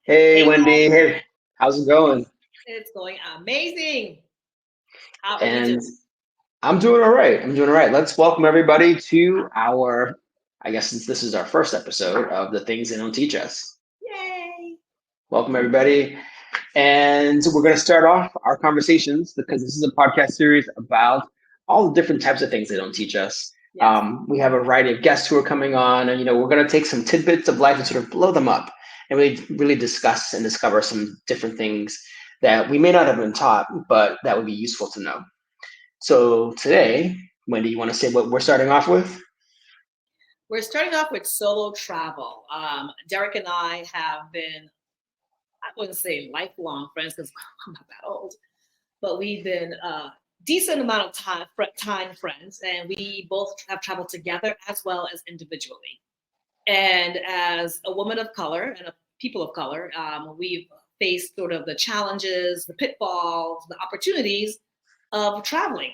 Hey, Hey, Wendy. Hey, how's it going? it's going amazing. How are you doing? And I'm doing all right. I'm doing all right. Let's welcome everybody to our, I guess since this is our first episode of The Things They Don't Teach Us. Yay! Welcome, everybody. And we're going to start off our conversations because this is a podcast series about all the different types of things they don't teach us. Yes. We have a variety of guests who are coming on, and we're going to take some tidbits of life and sort of blow them up, and really discuss and discover some different things that we may not have been taught, but that would be useful to know. So today, Wendy, you want to say what we're starting off with? We're starting off with solo travel. Derek and I have been, I wouldn't say lifelong friends because I'm not that old, but we've been a decent amount of time friends, and we both have traveled together as well as individually. And as a woman of color and a people of color, we've faced sort of the challenges, the pitfalls, the opportunities of traveling.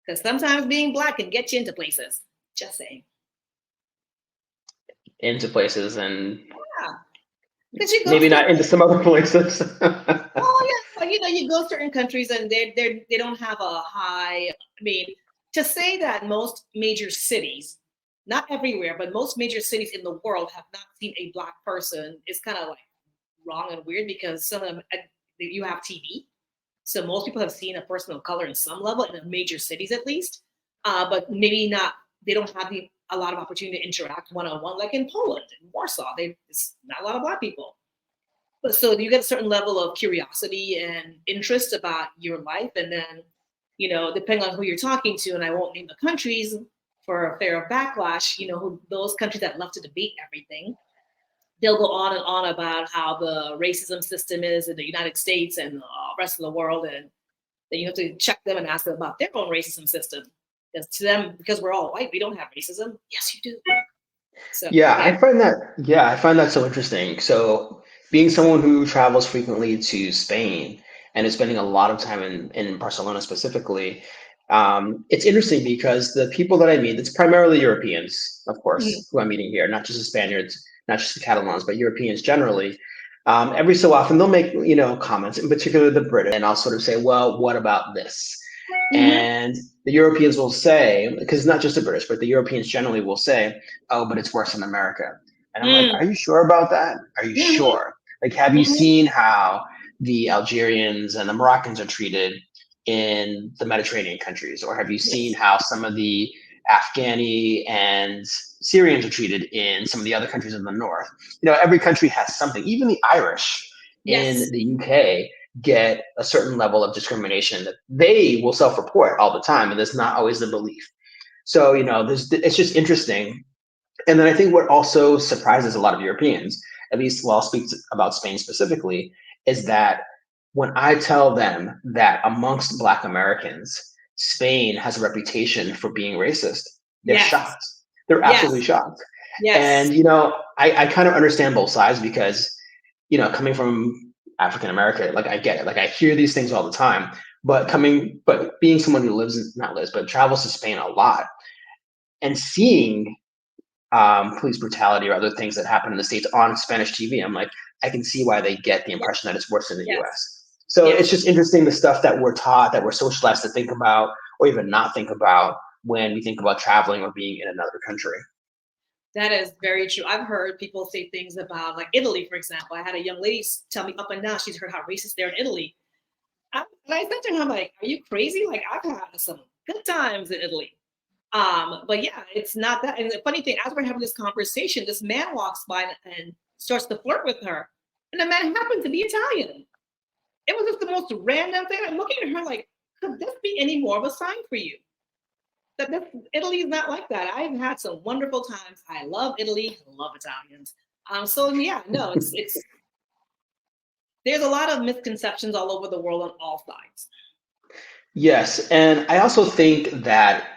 Because sometimes being black can get you into places. Just saying. Into places and Yeah. Because you go maybe to, not into some other places. oh yeah, but you go to certain countries and they don't have a high. I mean, to say that most major cities, not everywhere, but most major cities in the world have not seen a black person is kind of like wrong and weird because some of them you have TV, so most people have seen a person of color in some level in the major cities at least, but maybe not. They don't have a lot of opportunity to interact one on one, like in Poland, in Warsaw. It's not a lot of black people. But so you get a certain level of curiosity and interest about your life, and then depending on who you're talking to, and I won't name the countries for fear of backlash. Those countries that love to debate everything, they'll go on and on about how the racism system is in the United States and the rest of the world, and then you have to check them and ask them about their own racism system. Because to them, because we're all white, we don't have racism. Yes, you do. So Yeah, yeah. I find that so interesting. So, being someone who travels frequently to Spain and is spending a lot of time in Barcelona specifically, it's interesting because the people that I meet, it's primarily Europeans, of Mhm. course, who I'm meeting here, not just the Spaniards, not just the Catalans, but Europeans generally. Every so often they'll make, comments, in particular the British, and I'll sort of say, well, what about this? Mhm. And the Europeans will say, because it's not just the British, but the Europeans generally will say, oh, but it's worse in America. And I'm like, Mm. are you sure about that? Are you Mhm. sure? Like, have you Mhm. seen how the Algerians and the Moroccans are treated in the Mediterranean countries? Or have you seen Yes. how some of the Afghani and Syrians are treated in some of the other countries in the north? Every country has something. Even the Irish in Yes. the UK get a certain level of discrimination that they will self-report all the time, and that's not always the belief. So it's just interesting. And then I think what also surprises a lot of Europeans, at least while I'll speak about Spain specifically, is that when I tell them that amongst Black Americans, Spain has a reputation for being racist, they're Yes. shocked. They're absolutely Yes. shocked. Yes. And I kind of understand both sides because coming from African America, like I get it. Like I hear these things all the time. But being someone who not lives, but travels to Spain a lot and seeing police brutality or other things that happen in the States on Spanish TV, I'm like, I can see why they get the Yes. impression that it's worse in the Yes. US. So it's Yes. just interesting the stuff that we're taught, that we're socialized to think about, or even not think about when we think about traveling or being in another country. That is very true. I've heard people say things about like Italy, for example. I had a young lady tell me up and down she's heard how racist they're in Italy. And I said to her, I'm like, are you crazy? Like I've had some good times in Italy. But yeah, it's not that. And the funny thing, as we're having this conversation, this man walks by and starts to flirt with her. And the man happened to be Italian. It was just the most random thing. I'm looking at her like, could this be any more of a sign for you? That Italy is not like that. I've had some wonderful times. I love Italy. I love Italians. So yeah, no, it's there's a lot of misconceptions all over the world on all sides. Yes, and I also think that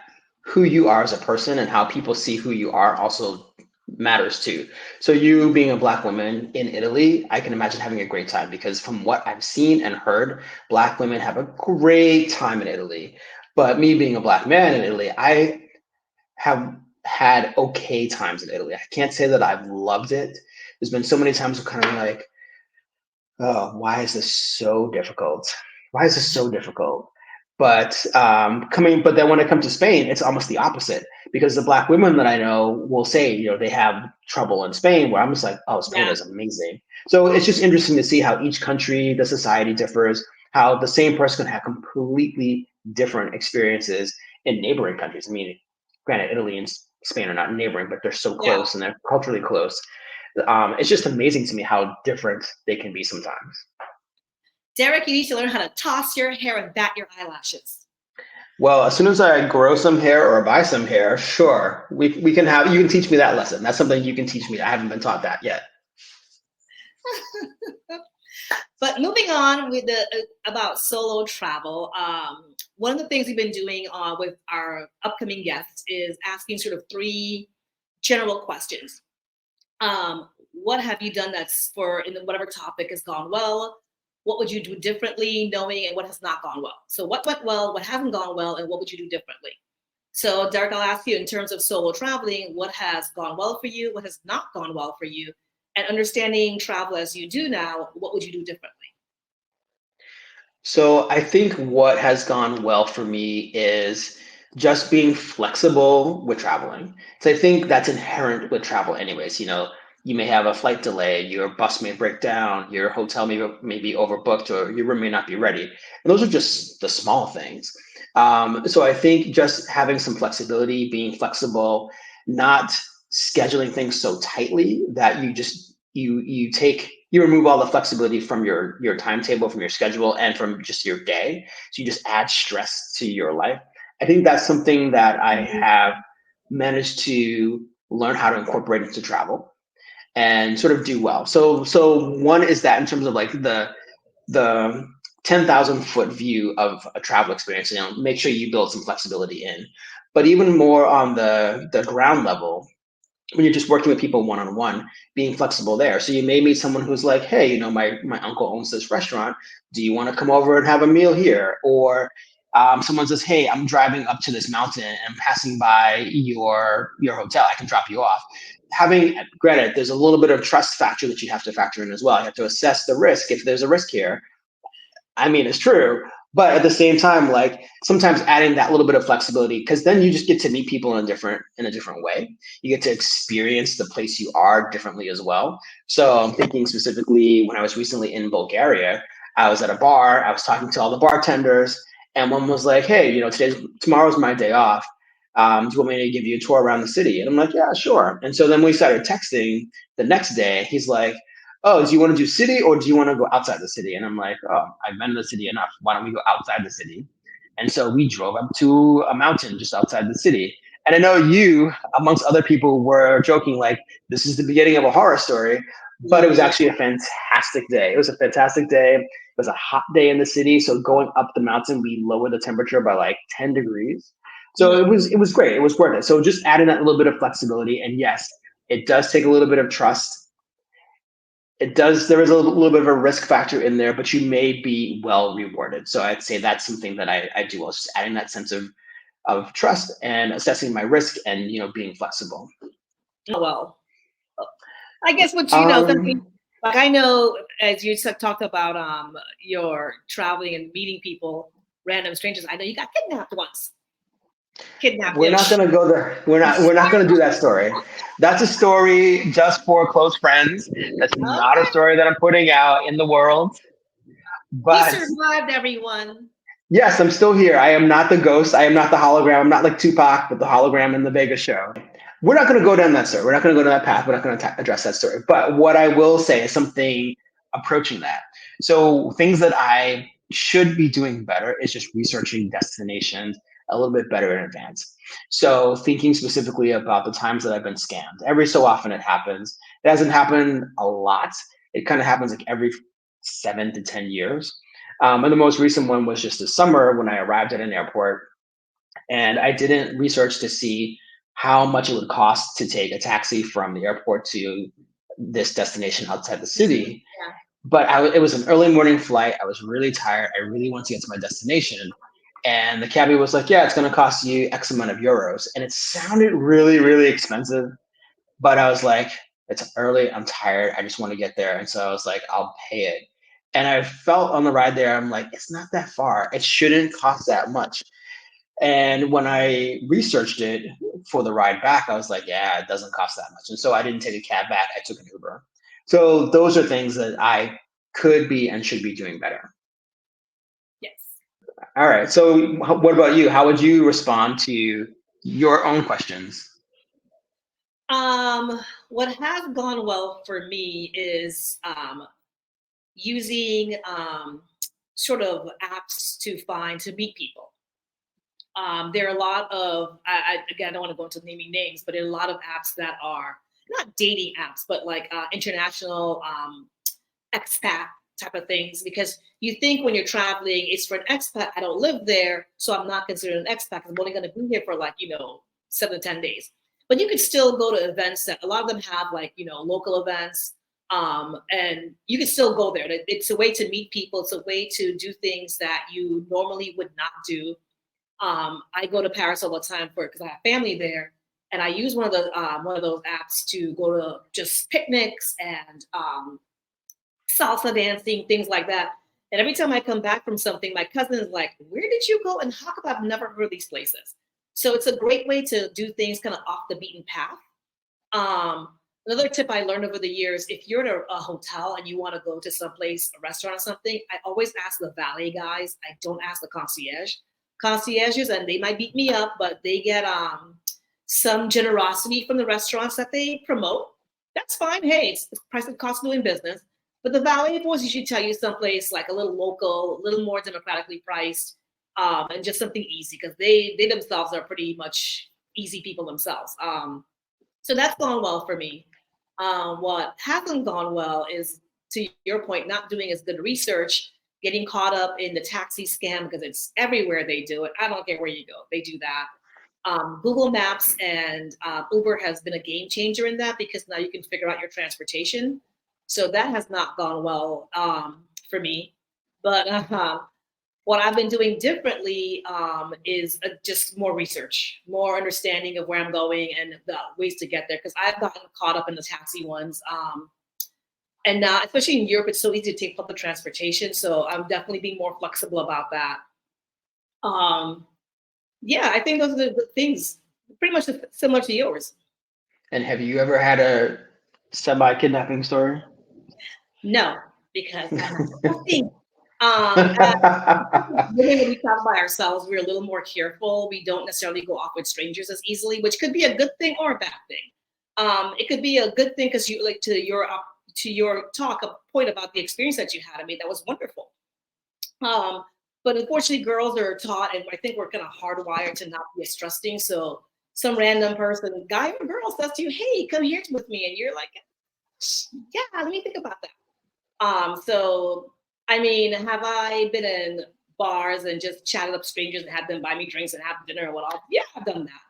who you are as a person and how people see who you are also matters too. So you being a Black woman in Italy, I can imagine having a great time because from what I've seen and heard, Black women have a great time in Italy. But me being a Black man in Italy, I have had okay times in Italy. I can't say that I've loved it. There's been so many times I'm kind of like, oh, why is this so difficult? Why is this so difficult? But then when I come to Spain, it's almost the opposite because the Black women that I know will say, they have trouble in Spain, where I'm just like, oh, Spain Yeah. is amazing. So it's just interesting to see how each country, the society differs, how the same person can have completely different experiences in neighboring countries. I mean, granted, Italy and Spain are not neighboring, but they're so Yeah. close and they're culturally close. It's just amazing to me how different they can be sometimes. Derek, you need to learn how to toss your hair and bat your eyelashes. Well, as soon as I grow some hair or buy some hair, sure, we can have. You can teach me that lesson. That's something you can teach me. I haven't been taught that yet. But moving on with the about solo travel, one of the things we've been doing with our upcoming guests is asking sort of three general questions. What have you done that's for in whatever topic has gone well? What would you do differently, knowing, and what has not gone well? So what went well, what hasn't gone well, and what would you do differently? So Derek, I'll ask you in terms of solo traveling, what has gone well for you, what has not gone well for you, and understanding travel as you do now, what would you do differently? So I think what has gone well for me is just being flexible with traveling. So I think that's inherent with travel anyways. You may have a flight delay, your bus may break down, your hotel may be overbooked, or your room may not be ready. And those are just the small things. So I think just having some flexibility, being flexible, not scheduling things so tightly that you remove all the flexibility from your timetable, from your schedule, and from just your day. So you just add stress to your life. I think that's something that I have managed to learn how to incorporate into travel and sort of do well. So one is that in terms of like the 10,000-foot view of a travel experience, make sure you build some flexibility in. But even more on the ground level, when you're just working with people one-on-one, being flexible there. So you may meet someone who's like, hey, my uncle owns this restaurant. Do you want to come over and have a meal here? Or someone says, hey, I'm driving up to this mountain and I'm passing by your hotel. I can drop you off. Granted, there's a little bit of trust factor that you have to factor in as well. You have to assess the risk. If there's a risk here, I mean, it's true. But at the same time, like sometimes adding that little bit of flexibility, because then you just get to meet people in a different way. You get to experience the place you are differently as well. So I'm thinking specifically when I was recently in Bulgaria, I was at a bar, I was talking to all the bartenders, and one was like, hey, tomorrow's my day off. Do you want me to give you a tour around the city? And I'm like, yeah, sure. And so then we started texting the next day. He's like, oh, do you want to do city or do you want to go outside the city? And I'm like, oh, I've been in the city enough. Why don't we go outside the city? And so we drove up to a mountain just outside the city. And I know you, amongst other people, were joking like, this is the beginning of a horror story, but it was actually a fantastic day. It was a fantastic day. It was a hot day in the city. So going up the mountain, we lowered the temperature by like 10 degrees. So it was great. It was worth it. So just adding that little bit of flexibility. And yes, it does take a little bit of trust. There is a little bit of a risk factor in there, but you may be well rewarded. So I'd say that's something that I do well, just adding that sense of trust and assessing my risk and being flexible. Oh, well, I guess what you know, something like I know as you talked about your traveling and meeting people, random strangers. I know you got kidnapped once. We're not going to go there. We're not going to do that story. That's a story just for close friends. That's not a Okay. story that I'm putting out in the world. You But survived, everyone. yes, I'm still here. I am not the ghost. I am not the hologram. I'm not like Tupac, but the hologram in the Vegas show. We're not going to go down that story. We're not going to go down that path. We're not going to address that story. But what I will say is something approaching that. So things that I should be doing better is just researching destinations a little bit better in advance. So thinking specifically about the times that I've been scammed. Every so often it happens. It hasn't happened a lot. It kind of happens like every 7 to 10 years. And the most recent one was just this summer when I arrived at an airport and I didn't research to see how much it would cost to take a taxi from the airport to this destination outside the city. Yeah. But it was an early morning flight. I was really tired. I really wanted to get to my destination. And the cabbie was like, yeah, it's going to cost you X amount of euros. And it sounded really, really expensive. But I was like, it's early. I'm tired. I just want to get there. And so I was like, I'll pay it. And I felt on the ride there, I'm like, it's not that far. It shouldn't cost that much. And when I researched it for the ride back, I was like, yeah, it doesn't cost that much. And so I didn't take a cab back. I took an Uber. So those are things that I could be and should be doing better. Yes. All right. So what about you? How would you respond to your own questions? What has gone well for me is using sort of apps to meet people. There are a lot of, again, I don't want to go into naming names, but there are a lot of apps that are not dating apps, but like international expat type of things. Because you think when you're traveling, it's for an expat. I don't live there, so I'm not considered an expat. I'm only going to be here for like 7 to 10 days. But you could still go to events that a lot of them have like local events, and you can still go there. It's a way to meet people. It's a way to do things that you normally would not do. I go to Paris all the time because I have family there, and I use one of those apps to go to just picnics and salsa dancing, things like that. And every time I come back from something, my cousin is like, "Where did you go?" And how come I've never heard of these places? So it's a great way to do things kind of off the beaten path. Um, Another tip I learned over the years: if you're at a hotel and you want to go to some place, a restaurant or something, I always ask the valet guys. I don't ask the concierges, and they might beat me up, but they get some generosity from the restaurants that they promote. That's fine. Hey, it's the price of cost of doing business. But the valet boys usually tell you someplace like a little local, a little more democratically priced, and just something easy because they themselves are pretty much easy people themselves. So that's gone well for me. What hasn't gone well is, to your point, not doing as good research, getting caught up in the taxi scam because it's everywhere they do it. I don't care where you go, they do that. Google Maps and Uber has been a game changer in that because now you can figure out your transportation. So that has not gone well for me. But what I've been doing differently is just more research, more understanding of where I'm going and the ways to get there. Because I've gotten caught up in the taxi ones. And now, especially in Europe, it's so easy to take public transportation. So I'm definitely being more flexible about that. Um, yeah, I think those are the things pretty much similar to yours. And have you ever had a semi-kidnapping story? No, because I'm not supposed. As women, when we travel by ourselves, we're a little more careful. We don't necessarily go off with strangers as easily, which could be a good thing or a bad thing. It could be a good thing because you like to your talk a point about the experience that you had. I mean, that was wonderful. Um, but unfortunately, girls are taught, and I think we're kind of hardwired to not be as trusting. So some random person, guy or girl, says to you, "Hey, come here with me," and you're like, "Yeah, let me think about that." So I mean, have I been in bars and just chatted up strangers and had them buy me drinks and have dinner or what else? Yeah, I've done that.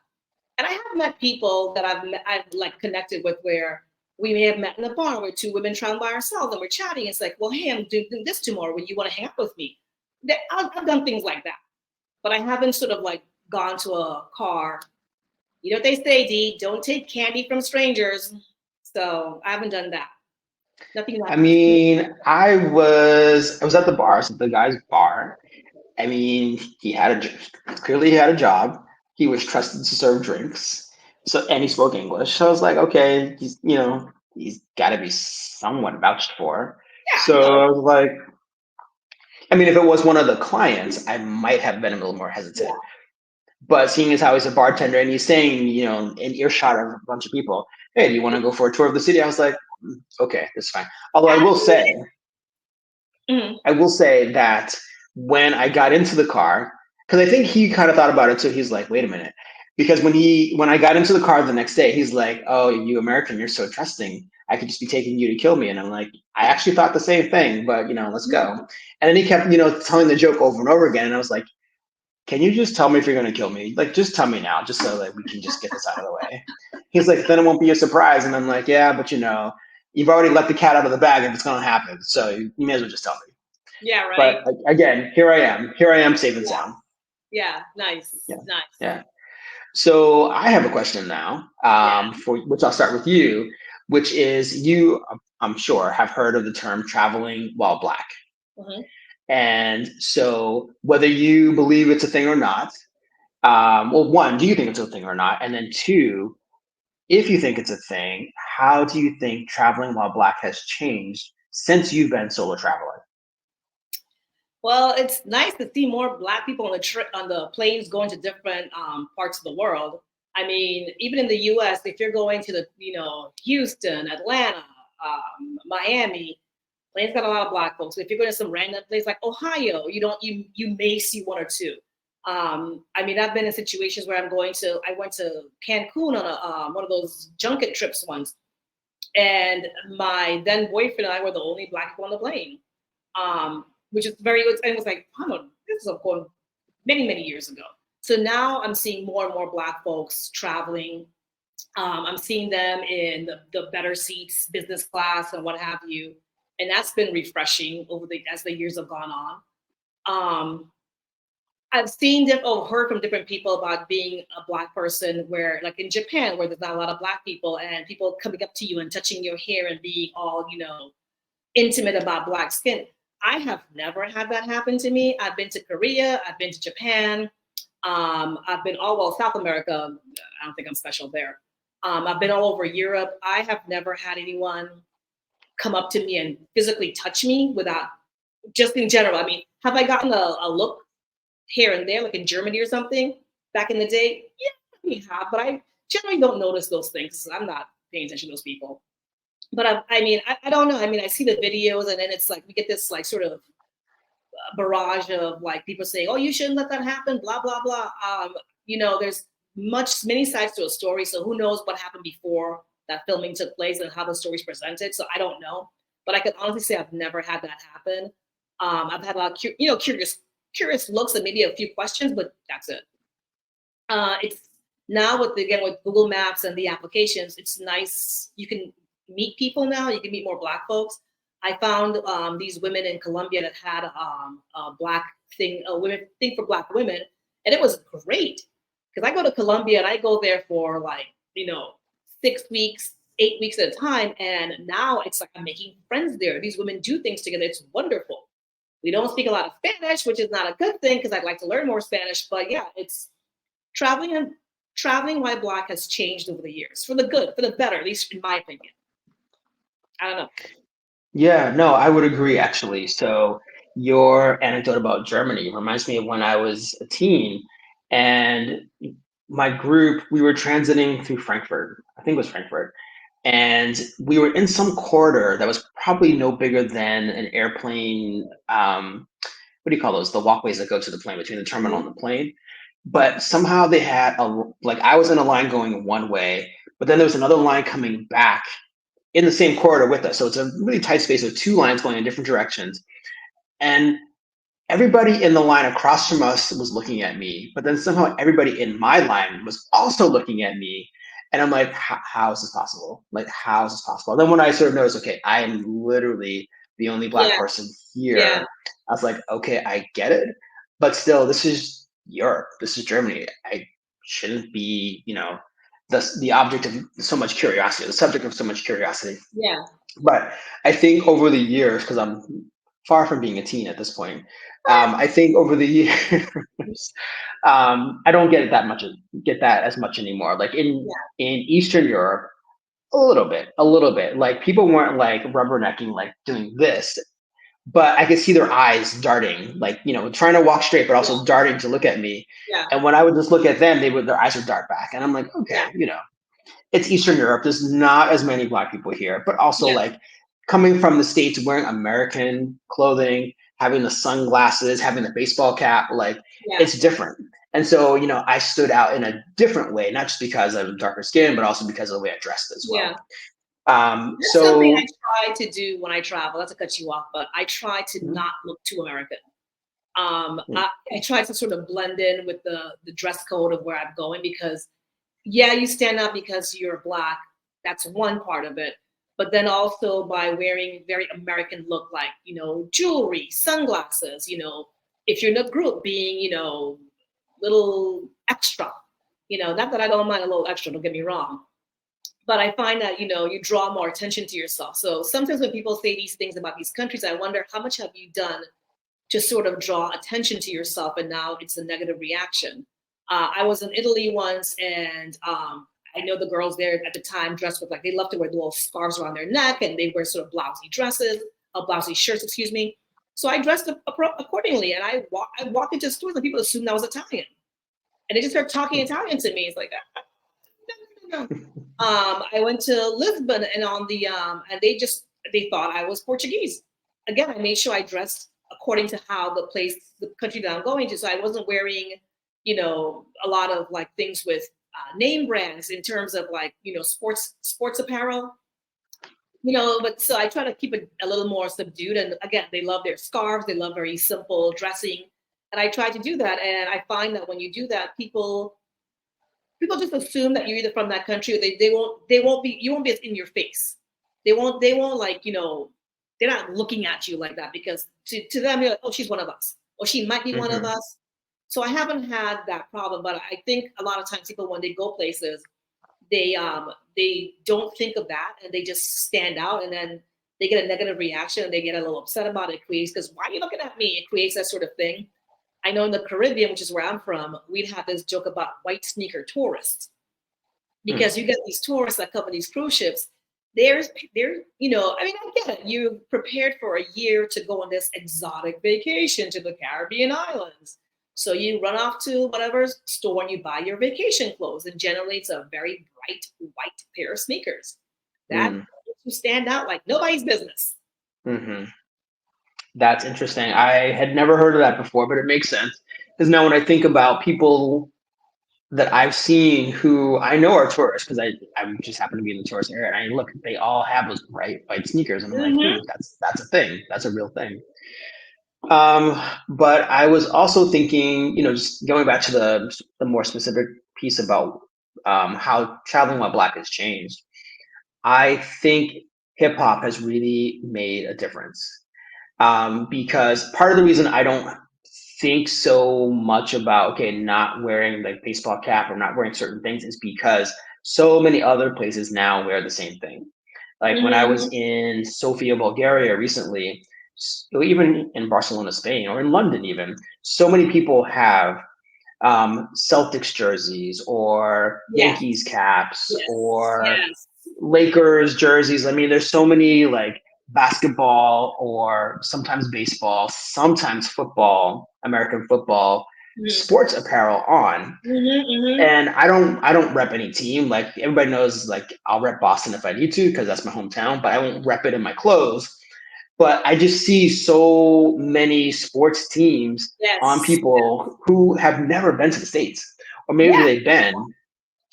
And I have met people that I've like connected with where we may have met in a bar where two women traveling by ourselves and we're chatting. It's like, well, hey, I'm doing this tomorrow. Would you want to hang out with me? I've done things like that, but I haven't sort of like gone to a car. You know what they say, Dee? Don't take candy from strangers. So I haven't done that. Nothing I like mean, I was at the bar, so the guy's bar. I mean, clearly he had a job. He was trusted to serve drinks. So and he spoke English. So I was like, okay, he's got to be somewhat vouched for. yeah, So no, I was like, I mean, if it was one of the clients, I might have been a little more hesitant. yeah. But seeing as how he's a bartender and he's saying, in earshot of a bunch of people, hey, do you want to go for a tour of the city? I was like, okay, that's fine. Although Mhm. I will say that when I got into the car, because I think he kind of thought about it too. He's like, wait a minute. Because when I got into the car the next day, he's like, oh, you American, you're so trusting. I could just be taking you to kill me. And I'm like, I actually thought the same thing, but let's go. And then he kept, telling the joke over and over again. And I was like, can you just tell me if you're gonna kill me? Like, just tell me now, just so that we can just get this out of the way. He's like, then it won't be a surprise. And I'm like, yeah, but you've already let the cat out of the bag if it's gonna happen. So you may as well just tell me. Yeah, But right. again, here I am safe and Yeah. sound. Yeah, nice, Yeah. nice. Yeah. So I have a question now, Yeah. for which I'll start with you, which is you, I'm sure, have heard of the term traveling while black. Mhm. And so whether you believe it's a thing or not, well, one, do you think it's a thing or not? And then two, if you think it's a thing, how do you think traveling while black has changed since you've been solo traveling? Well, it's nice to see more Black people on the on the planes going to different parts of the world. I mean, even in the U.S., if you're going to the Houston, Atlanta, Miami, planes got a lot of Black folks. If you're going to some random place like Ohio, you may see one or two. I mean, I've been in situations where I went to Cancun on one of those junket trips once, and my then boyfriend and I were the only Black people on the plane, which is very good. And it was like, I don't know, this is of course many, many years ago. So now I'm seeing more and more Black folks traveling. I'm seeing them in the better seats, business class, and what have you. And that's been refreshing as the years have gone on. Um, I've heard from different people about being a Black person where, like in Japan, where there's not a lot of Black people, and people coming up to you and touching your hair and being all, intimate about Black skin. I have never had that happen to me. I've been to Korea, I've been to Japan, I've been South America. I don't think I'm special there. I've been all over Europe. I have never had anyone come up to me and physically touch me without, just in general. I mean, have I gotten a look here and there, like in Germany or something back in the day? Yeah, we have, but I generally don't notice those things. I'm not paying attention to those people. But I don't know. I mean, I see the videos, and then it's like we get this like sort of barrage of like people saying, "Oh, you shouldn't let that happen," blah blah blah. There's many sides to a story, so who knows what happened before that filming took place and how the story's presented. So I don't know, but I can honestly say I've never had that happen. I've had a lot of curious looks and maybe a few questions, but that's it. It's now with Google Maps and the applications, it's nice. You can meet people now. You can meet more Black folks. I found these women in Colombia that had a women thing for Black women, and it was great because I go to Colombia and I go there for like 6 weeks, 8 weeks at a time, and now it's like I'm making friends there. These women do things together. It's wonderful. We don't speak a lot of Spanish, which is not a good thing because I'd like to learn more Spanish. But yeah, it's traveling and traveling while Black has changed over the years for the good, for the better, at least in my opinion. I don't know. Yeah, no, I would agree actually. So your anecdote about Germany reminds me of when I was a teen and my group, we were transiting through Frankfurt. I think it was Frankfurt. And we were in some corridor that was probably no bigger than an airplane. What do you call those? The walkways that go to the plane between the terminal Mhm. and the plane. But somehow they had like I was in a line going one way, but then there was another line coming back in the same corridor with us. So it's a really tight space with two lines going in different directions. And everybody in the line across from us was looking at me, but then somehow everybody in my line was also looking at me. And I'm like, how is this possible? Like, how is this possible? And then when I sort of noticed, okay, I am literally the only Black Yeah, person yeah, here, I was like, okay, I get it. But still, this is Europe. This is Germany. I shouldn't be, the object of so much curiosity, the subject of so much curiosity. yeah. But I think over the years, because I'm far from being a teen at this point, I think over the years, I don't get that as much anymore. Like Yeah, in Eastern Europe, a little bit. Like people weren't like rubbernecking, like doing this, but I could see their eyes darting, like trying to walk straight, but also yeah, darting to look at me. yeah, And when I would just look at them, their eyes would dart back, and I'm like, yeah, okay, it's Eastern Europe. There's not as many Black people here, but also yeah, like coming from the States, wearing American clothing, having the sunglasses, having the baseball cap, like yeah, it's different. And so, I stood out in a different way, not just because I'm darker skin, but also because of the way I dressed as well. yeah. That's something I So, try to do when I travel. Not to cut you off, but I try to mm, not look too American. mm, I try to sort of blend in with the dress code of where I'm going because yeah, you stand out because you're Black. That's one part of it. But then also by wearing very American look, like, jewelry, sunglasses, if you're in a group being, little extra. Not that I don't mind a little extra, don't get me wrong. But I find that, you draw more attention to yourself. So sometimes when people say these things about these countries, I wonder how much have you done to sort of draw attention to yourself, and now it's a negative reaction. I was in Italy once, and I know the girls there at the time dressed with, like, they love to wear the little scarves around their neck, and they wear sort of blousy dresses, blousy shirts, excuse me. So I dressed accordingly, and I walked into stores and people assumed I was Italian, and they just started talking Italian to me. It's like, no. I went to Lisbon, and on the and they thought I was Portuguese. Again, I made sure I dressed according to how the country that I'm going to. So I wasn't wearing, a lot of like things with name brands in terms of like, sports apparel. But so I try to keep it a little more subdued. And again, they love their scarves. They love very simple dressing. And I try to do that. And I find that when you do that, people just assume that you're either from that country, or you won't be in your face. They won't like, they're not looking at you like that, because to them, you're like, oh, she's one of us, or she might be one of us. So I haven't had that problem, but I think a lot of times people, when they go places, they don't think of that, and they just stand out, and then they get a negative reaction, and they get a little upset about it. Because why are you looking at me? It creates that sort of thing. I know in the Caribbean, which is where I'm from, we'd have this joke about white sneaker tourists, because you get these tourists that come on these cruise ships. They're, I mean, I get it. You're prepared for a year to go on this exotic vacation to the Caribbean islands. So you run off to whatever store and you buy your vacation clothes. And generally it's a very bright white pair of sneakers. That makes you stand out like nobody's business. That's interesting. I had never heard of that before, but it makes sense. Because now when I think about people that I've seen who I know are tourists, because I just happen to be in the tourist area, and I look, they all have those bright white sneakers. And I'm like, that's a thing. That's a real thing. But I was also thinking, just going back to the more specific piece about how traveling while Black has changed. I think hip hop has really made a difference. Because part of the reason I don't think so much about, not wearing like baseball cap or not wearing certain things is because so many other places now wear the same thing. Like when I was in Sofia, Bulgaria recently, even in Barcelona, Spain, or in London even, so many people have Celtics jerseys or Yankees caps or Lakers jerseys. I mean, there's so many like basketball or sometimes baseball, sometimes football, American football, sports apparel on. And I don't rep any team. Like everybody knows, like I'll rep Boston if I need to, because that's my hometown, but I won't rep it in my clothes. But I just see so many sports teams on people who have never been to the States, or maybe they've been. And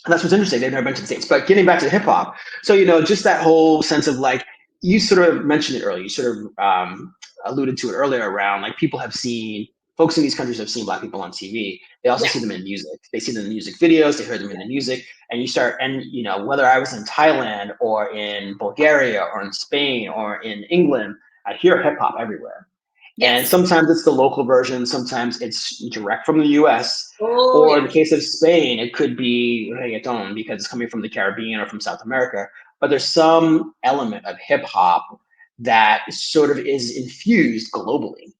that's what's interesting. They've never been to the States. But getting back to hip hop, so just that whole sense of like, you sort of mentioned it earlier. You sort of alluded to it earlier around like folks in these countries have seen Black people on TV. They also see them in music. They see them in music videos. They hear them in the music. And whether I was in Thailand or in Bulgaria or in Spain or in England, I hear hip hop everywhere. And sometimes it's the local version. Sometimes it's direct from the US. In the case of Spain, it could be reggaeton because it's coming from the Caribbean or from South America. But there's some element of hip hop that sort of is infused globally.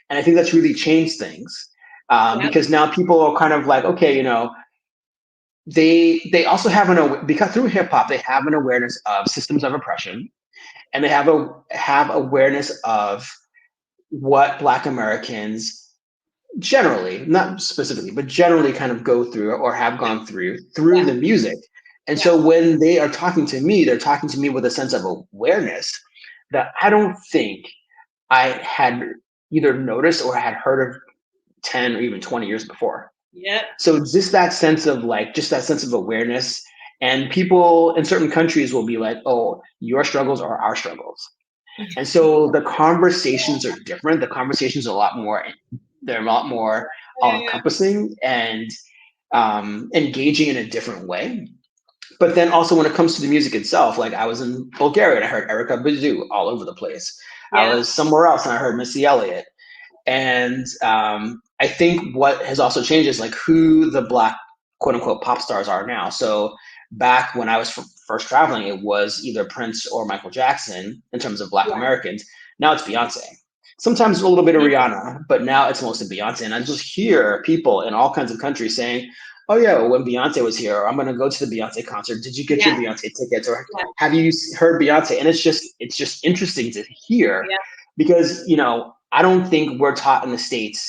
And I think that's really changed things because now people are kind of like, they also have because through hip hop, they have an awareness of systems of oppression, and they have awareness of what Black Americans generally, not specifically, but generally kind of go through or have gone through the music. And so when they are talking to me, they're talking to me with a sense of awareness that I don't think I had either noticed or had heard of 10 or even 20 years before. So just that sense of awareness. And people in certain countries will be like, oh, your struggles are our struggles. And so the conversations are different. The conversations are a lot more all-encompassing and engaging in a different way. But then also when it comes to the music itself, like I was in Bulgaria and I heard Erykah Badu all over the place. I was somewhere else and I heard Missy Elliott. And I think what has also changed is like who the Black quote unquote pop stars are now. So back when I was first traveling, it was either Prince or Michael Jackson in terms of Black Yeah. Americans. Now it's Beyonce. Sometimes a little bit of Mhm. Rihanna, but now it's mostly Beyonce. And I just hear people in all kinds of countries saying, "Oh yeah, well, when Beyonce was here, or I'm going to go to the Beyonce concert. Did you get your Yeah. Beyonce tickets, or Yeah. have you heard Beyonce?" And it's just interesting to hear Yeah. because I don't think we're taught in the States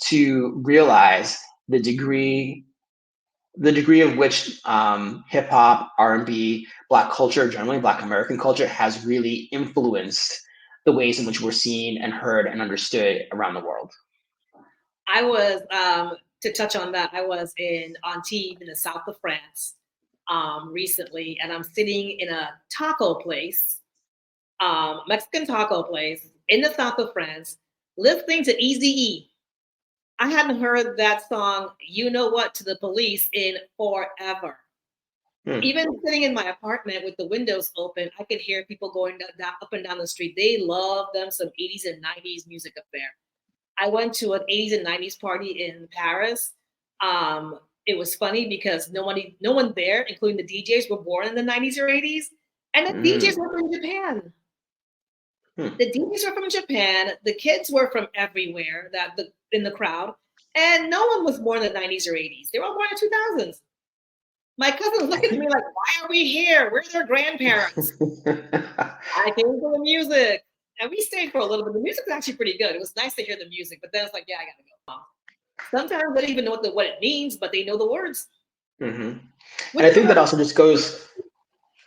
to realize the degree of which hip hop, R&B, Black culture, generally Black American culture, has really influenced the ways in which we're seen and heard and understood around the world. I was to touch on that. I was in Antibes in the south of France recently, and I'm sitting in a taco place, Mexican taco place in the south of France, listening to Eazy-E. I hadn't heard that song, "You Know What" to the Police in forever. Hmm. Even sitting in my apartment with the windows open, I could hear people going up and down the street. They love them some 80s and 90s music up there. I went to an 80s and 90s party in Paris. It was funny because no one there, including the DJs, were born in the 90s or 80s, and the DJs Mm. were from Japan. Hmm. The DJs were from Japan. The kids were from everywhere in the crowd, and no one was born in the 90s or 80s. They were all born in the 2000s. My cousins I look at think me like, "Why are we here? We're their grandparents." I came for the music. And we stayed for a little bit. The music was actually pretty good. It was nice to hear the music, but then it's like, yeah, I gotta go. Sometimes they don't even know what it means, but they know the words. Mhm. And Which I is think that what also just goes.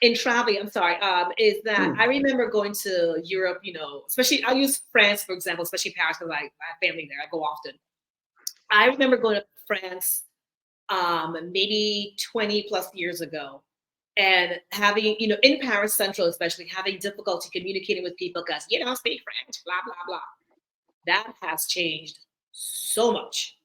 in traveling, I'm sorry, is that I Hmm. remember going to Europe, especially I'll use France, for example, especially Paris, because I have family there. I go often. I remember going to France maybe 20 plus years ago and having, in Paris Central, especially having difficulty communicating with people because you don't speak French, blah, blah, blah. That has changed so much.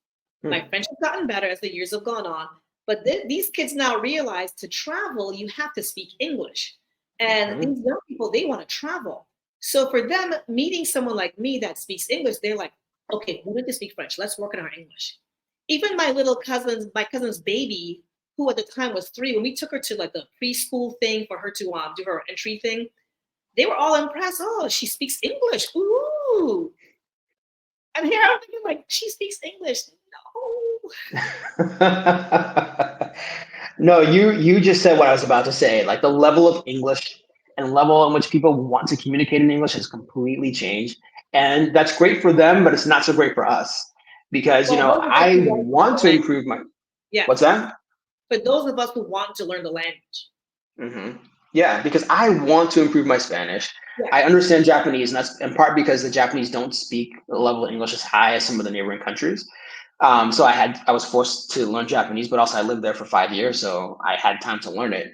My Hmm. French has gotten better as the years have gone on, but these kids now realize to travel, you have to speak English. And Mhm. these young people, they want to travel. So for them, meeting someone like me that speaks English, they're like, okay, we need to speak French. Let's work on our English. Even my cousin's baby, who at the time was 3, when we took her to like the preschool thing for her to do her entry thing, they were all impressed. Oh, she speaks English. Ooh. And here I'm thinking, like, she speaks English. No. No, you just said what I was about to say. Like the level of English and level in which people want to communicate in English has completely changed. And that's great for them, but it's not so great for us because, Well, those of us who I want to learn want the to language. improve my, Yeah. what's that? For those of us who want to learn the language. Hmm. Yeah, because I want to improve my Spanish. Yeah. I understand Japanese, and that's in part because the Japanese don't speak the level of English as high as some of the neighboring countries. So I was forced to learn Japanese, but also I lived there for 5 years, so I had time to learn it.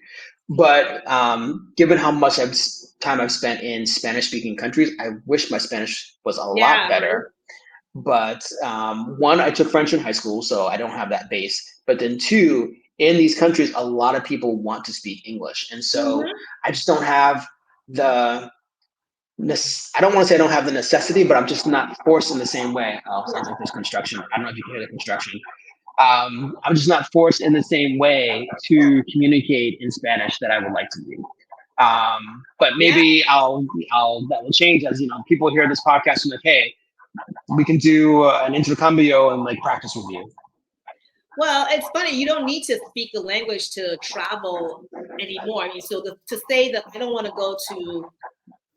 But given how much time I've spent in Spanish-speaking countries, I wish my Spanish was a lot Yeah, right. better. But one, I took French in high school, so I don't have that base. But then two, in these countries, a lot of people want to speak English, and so Mm-hmm. I just don't have the. I don't want to say I don't have the necessity, but I'm just not forced in the same way. Oh, Yeah. sounds like there's construction. I don't know if you can hear the construction. I'm just not forced in the same way to communicate in Spanish that I would like to do. But Yeah. maybe that will change as people hear this podcast and like, hey, we can do an intercambio and like practice with you. Well, it's funny. You don't need to speak the language to travel anymore. I mean, so to say that I don't want to go to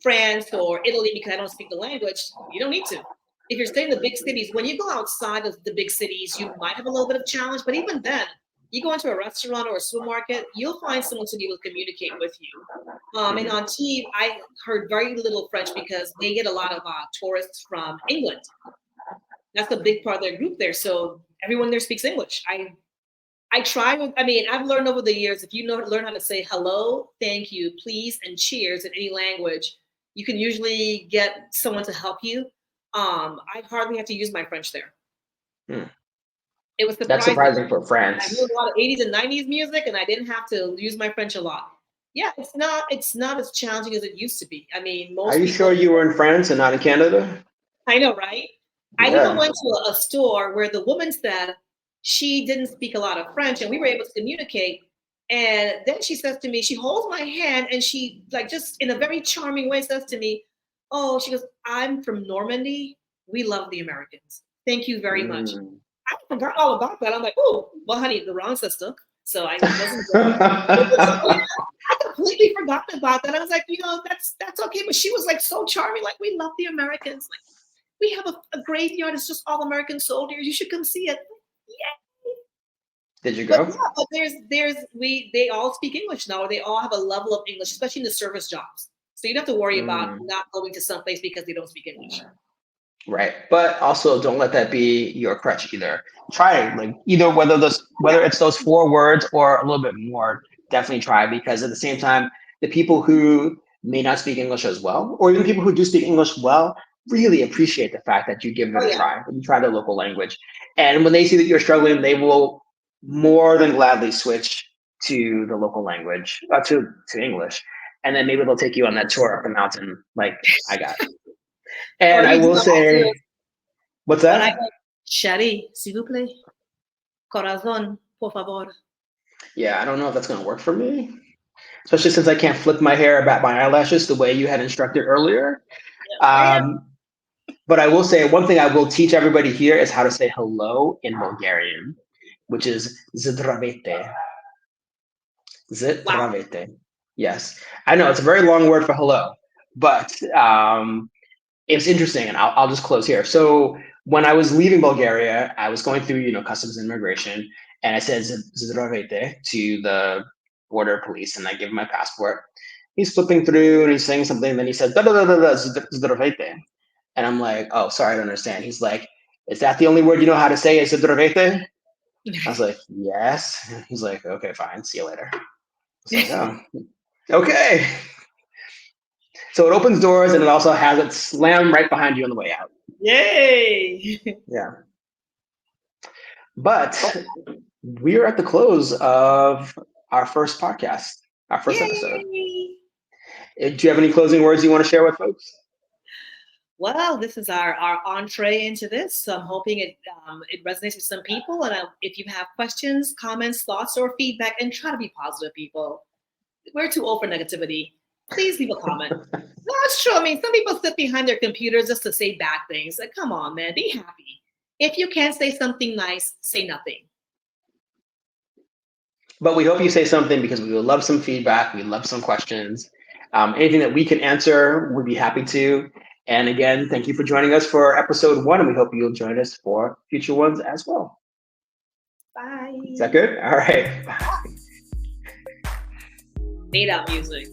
France or Italy because I don't speak the language, you don't need to. If you're staying in the big cities, when you go outside of the big cities, you might have a little bit of challenge. But even then, you go into a restaurant or a supermarket, you'll find someone to be able to communicate with you. And Mhm. on TV, I heard very little French because they get a lot of tourists from England. That's a big part of their group there. So everyone there speaks English. I try with, I mean, I've learned over the years, if you learn how to say hello, thank you, please, and cheers in any language, you can usually get someone to help you. I hardly have to use my French there. Hmm. It was That's surprising. surprising for I knew France. a lot of 80s and 90s music, and I didn't have to use my French a lot. Yeah, it's not as challenging as it used to be. I mean, Are most you sure people, you were in France and not in Canada? I know, right? I even Yeah. went to a store where the woman said she didn't speak a lot of French and we were able to communicate. And then she says to me, she holds my hand and she, like, just in a very charming way says to me, oh, she goes, I'm from Normandy. We love the Americans. Thank you very much. Mm. I forgot all about that. I'm like, oh, well, honey, the wrong sister. So I wasn't there. I completely forgot about that. I was like, that's okay. But she was like so charming. Like, we love the Americans. Like, we have a graveyard. It's just all American soldiers. You should come see it. Yeah. Did you But go? yeah, but they all speak English now. They all have a level of English, especially in the service jobs. So you don't have to worry about Mm. not going to some place because they don't speak English. Right. But also don't let that be your crutch either. Try like either whether it's those 4 words or a little bit more, definitely try because at the same time, the people who may not speak English as well, or even people who do speak English well, really appreciate the fact that you give it Oh a yeah. try, that you try the local language. And when they see that you're struggling, they will more than gladly switch to the local language, to English. And then maybe they'll take you on that tour up the mountain like I got. Or And I you do will what I do. say, what's What I that? go, Chérie, s'il vous plaît. Corazón, por favor. Yeah, I don't know if that's going to work for me, especially since I can't flip my hair about my eyelashes the way you had instructed earlier. Yes, ma'am. Um, but I will say one thing I will teach everybody here is how to say hello in Bulgarian, which is zdravete. Wow. Zdravete. Yes, I know it's a very long word for hello, but it's interesting, and I'll just close here. So when I was leaving Bulgaria, I was going through, customs and immigration, and I said "Zdravейте" to the border police, and I give him my passport. He's flipping through and he's saying something, then he says "Da da da da da Zdravейте," and I'm like, "Oh, sorry, I don't understand." He's like, "Is that the only word you know how to say? Is Zdravейте?" I was like, "Yes." He's like, "Okay, fine. See you later." I was like, "Oh, okay." So it opens doors and it also has it slam right behind you on the way out. Yay. Yeah. But we're at the close of our first podcast, our first episode. Yay. Do you have any closing words you want to share with folks? Well, this is our entree into this. So I'm hoping it resonates with some people. And if you have questions, comments, thoughts, or feedback, and try to be positive, people. We're too old for negativity. Please leave a comment. No, it's true. I mean, some people sit behind their computers just to say bad things. Like, come on, man, be happy. If you can't say something nice, say nothing. But we hope you say something because we would love some feedback. We'd love some questions. Anything that we can answer, we'd be happy to. And again, thank you for joining us for episode 1, and we hope you'll join us for future ones as well. Bye. Is that good? All right. Made out music.